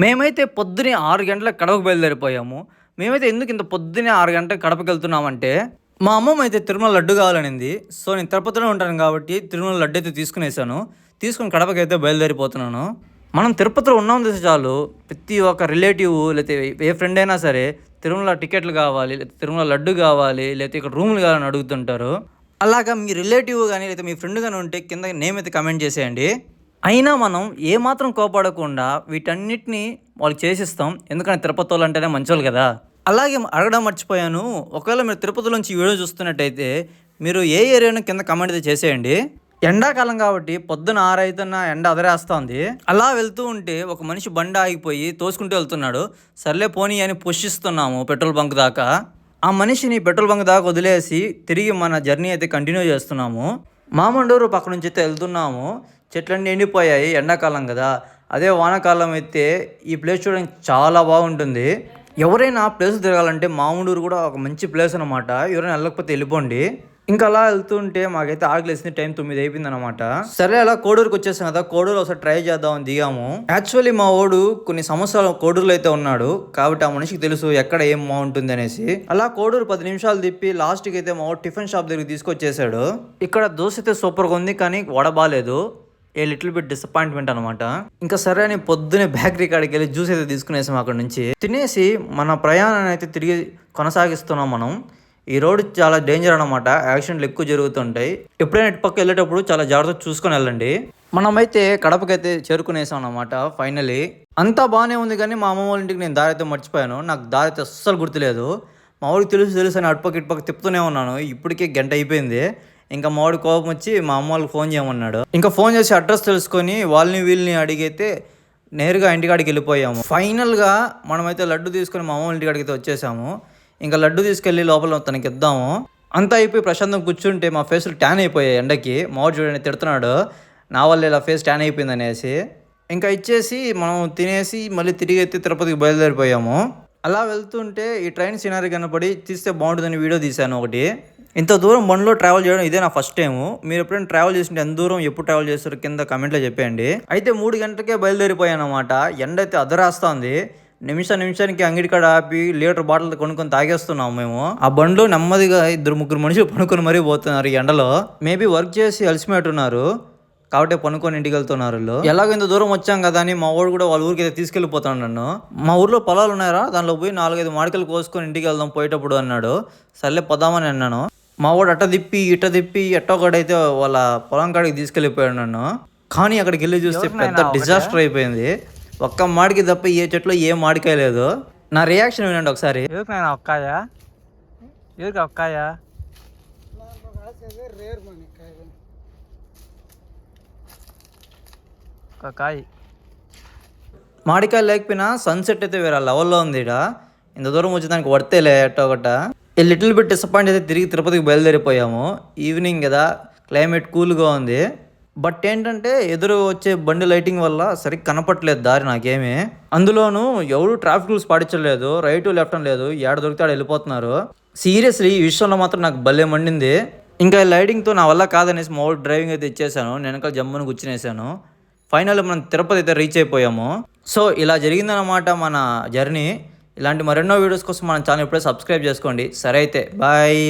మేమైతే పొద్దున్నే 6 గంటలకు కడపకు బయలుదేరిపోయాము. మేమైతే ఎందుకు ఇంత పొద్దున్నే 6 గంటలకు కడపకెళ్తున్నామంటే, మా అమ్మమ్మ అయితే తిరుమల లడ్డు కావాలనింది. సో, నేను తిరుపతిలో ఉంటాను కాబట్టి తిరుమల లడ్డు అయితే తీసుకునేసాను. తీసుకొని కడపకైతే బయలుదేరిపోతున్నాను. మనం తిరుపతిలో ఉన్నాం చాలు ప్రతి ఒక్క రిలేటివ్ లేతే ఏ ఫ్రెండ్ అయినా సరే తిరుమల టికెట్లు కావాలి, లేతే తిరుమల లడ్డు కావాలి, లేతే ఇక్కడ రూములు కావాలని అడుగుతుంటారు. అలాగా మీ రిలేటివ్ గానీ, లేతే మీ ఫ్రెండ్ గానీ ఉంటే కింద నేమ్ అయితే కామెంట్ చేసేయండి. అయినా మనం ఏమాత్రం కోపడకుండా వీటన్నిటిని వాళ్ళకి చేసిస్తాం. ఎందుకంటే తిరుపతోళ్ళు అంటేనే మంచోళ్ళు కదా! అలాగే అడగడం మర్చిపోయాను. ఒకవేళ మీరు తిరుపతిలోంచి ఈ వీడియో చూస్తున్నట్టయితే మీరు ఏ ఏరియానో కింద కామెంట్ అయితే చేసేయండి. ఎండాకాలం కాబట్టి పొద్దున 6 అయితున్నా ఎండ అదరేస్తోంది. అలా వెళ్తూ ఉంటే ఒక మనిషి బండి ఆగిపోయి తోసుకుంటూ వెళ్తున్నాడు. సర్లే పోనీ అని పుషిస్తున్నాము పెట్రోల్ బంక్ దాకా. ఆ మనిషిని పెట్రోల్ బంక్ దాకా వదిలేసి తిరిగి మన జర్నీ అయితే కంటిన్యూ చేస్తున్నాము. మామండూరు పక్క నుంచి అయితే వెళ్తున్నాము. చెట్లన్నీ ఎండిపోయాయి, ఎండాకాలం కదా. అదే వానాకాలం అయితే ఈ ప్లేస్ చూడడానికి చాలా బాగుంటుంది. ఎవరైనా ప్లేస్ తిరగాలంటే మామండూరు కూడా ఒక మంచి ప్లేస్ అనమాట. ఎవరైనా వెళ్ళకపోతే వెళ్ళిపోండి. ఇంకా అలా వెళ్తుంటే మాకైతే ఆకలేసింది. టైం 9 అయిపోయింది అనమాట. సరే అలా కోడూరుకి వచ్చేసాం కదా, కోడూరు ఒకసారి ట్రై చేద్దామని దిగాము. యాక్చువల్లీ మా వాడు కొన్ని సంవత్సరాలు కోడూరులో అయితే ఉన్నాడు కాబట్టి ఆ మనిషికి తెలుసు ఎక్కడ ఏం బాగుంటుంది అనేసి. అలా కోడూరు 10 నిమిషాలు తిప్పి లాస్ట్కి అయితే మా వాడు టిఫిన్ షాప్ దగ్గరికి తీసుకొచ్చేసాడు. ఇక్కడ దోశ అయితే సూపర్గా ఉంది కానీ వడ బాలేదు. ఏ లిటిల్ బిట్ డిసప్పాయింట్మెంట్ అనమాట. ఇంకా సరే అని పొద్దునే బేకరీ కాడికి వెళ్ళి జ్యూస్ అయితే తీసుకునేసాం. అక్కడ నుంచి తినేసి మన ప్రయాణాన్ని అయితే తిరిగి కొనసాగిస్తున్నాం మనం. ఈ రోడ్ చాలా డేంజర్ అనమాట, యాక్సిడెంట్లు ఎక్కువ జరుగుతుంటాయి. ఎప్పుడైనా ఇటు పక్క వెళ్ళేటప్పుడు చాలా జాగ్రత్తగా చూసుకొని వెళ్ళండి. మనమైతే కడపకైతే చేరుకునేసాం అనమాట. ఫైనలీ అంతా బాగానే ఉంది కానీ మా అమ్మ వాళ్ళ ఇంటికి నేను దారి అయితే మర్చిపోయాను. నాకు దారి అయితే అస్సలు గుర్తులేదు. మా ఊరికి తెలుసు అని అటుపక్క ఇటుపక్క తిప్పుతూనే ఉన్నాను. ఇప్పటికే గంట అయిపోయింది. ఇంకా మా వాడి కోపం వచ్చి మా అమ్మ వాళ్ళకి ఫోన్ చేయమన్నాడు. ఇంకా ఫోన్ చేసి అడ్రస్ తెలుసుకొని వాళ్ళని వీళ్ళని అడిగితే నేరుగా ఇంటికాడికి వెళ్ళిపోయాము. ఫైనల్గా మనమైతే లడ్డు తీసుకొని మా అమ్మ వాళ్ళ ఇంటికాడికి అయితే వచ్చేసాము. ఇంకా లడ్డు తీసుకెళ్ళి లోపల తనకి ఇద్దాము. అంతా అయిపోయి ప్రశాంతం కూర్చుంటే మా ఫేస్లు ట్యాన్ అయిపోయాయి ఎండకి. మా వాడు చూడండి తిడుతున్నాడు, నా వల్ల ఇలా ఫేస్ ట్యాన్ అయిపోయింది అనేసి. ఇంకా ఇచ్చేసి మనం తినేసి మళ్ళీ తిరిగి అయితే తిరుపతికి బయలుదేరిపోయాము. అలా వెళ్తుంటే ఈ ట్రైన్ సీనరీ కనపడి తీస్తే బాగుంటుందని వీడియో తీశాను ఒకటి. ఇంత దూరం బండిలో ట్రావెల్ చేయడం ఇదే నా ఫస్ట్ టైము. మీరు ఎప్పుడైనా ట్రావెల్ చేస్తుంటే ఎంత దూరం ఎప్పుడు ట్రావెల్ చేస్తారు కింద కమెంట్లో చెప్పేయండి. అయితే 3 గంటలకే బయలుదేరిపోయాను అనమాట. ఎండ అయితే అదరాస్తుంది. నిమిషానికి అంగడి కాడ ఆపి లీటర్ బాటిల్ కొనుక్కొని తాగేస్తున్నాము మేము. ఆ బండిలో నెమ్మదిగా 2-3 మనుషులు పనుకొని మరీ పోతున్నారు ఈ ఎండలో. మేబీ వర్క్ చేసి అలసిపోతున్నారు కాబట్టి పనుకొని ఇంటికి వెళ్తున్నారు వాళ్ళు. ఎలాగో ఇంత దూరం వచ్చాం కదా అని మా వాడు కూడా వాళ్ళ ఊరికి అయితే తీసుకెళ్ళిపోతాను నన్ను. మా ఊర్లో పొలాలు ఉన్నాయరా, దానిలో పోయి 4-5 మామిడికాయలు కోసుకొని ఇంటికి వెళ్దాం పోయేటప్పుడు అన్నాడు. సర్లే పోదామని అన్నాను. మా వాడు అట్ట తిప్పి ఎట్టొకటైతే వాళ్ళ పొలం కాడికి తీసుకెళ్ళిపోయాడు నన్ను. కానీ అక్కడికి వెళ్ళి చూస్తే పెద్ద డిజాస్టర్ అయిపోయింది. ఒక్క మాడికి తప్ప ఏ చెట్లో ఏ మాడికాయ లేదు. నా రియాక్షన్ వినండి ఒకసారి. మాడికాయలు లేకపోయినా సన్సెట్ అయితే వేరే లెవెల్లో ఉంది. ఇంత దూరం వచ్చి దానికి వర్తేలే ఎట్టొకట. లిటిల్ బిట్ డిసప్పాయింట్ అయితే తిరిగి తిరుపతికి బయలుదేరిపోయాము. ఈవినింగ్ కదా, క్లైమేట్ కూల్గా ఉంది. బట్ ఏంటంటే ఎదురు వచ్చే బండి లైటింగ్ వల్ల సరిగ్గా కనపట్లేదు దారి నాకేమీ. అందులోనూ ఎవరు ట్రాఫిక్ రూల్స్ పాటించలేదు, రైట్ లెఫ్ట్ అని లేదు, ఏడ దొరికితే ఆడ వెళ్ళిపోతున్నారు. సీరియస్లీ ఈ విషయంలో మాత్రం నాకు భలే మండింది. ఇంకా లైటింగ్తో నా వల్ల కాదనేసి మా డ్రైవింగ్ అయితే ఇచ్చేసాను. నేను వెనకాల జమ్మును కూర్చునేసాను. ఫైనల్ మనం తిరుపతి అయితే రీచ్ అయిపోయాము. సో ఇలా జరిగిందనమాట మన జర్నీ. ఇలాంటి మరెన్నో వీడియోస్ కోసం మన ఛానల్ ఇప్పుడే సబ్స్క్రైబ్ చేసుకోండి. సరే అయితే బాయ్.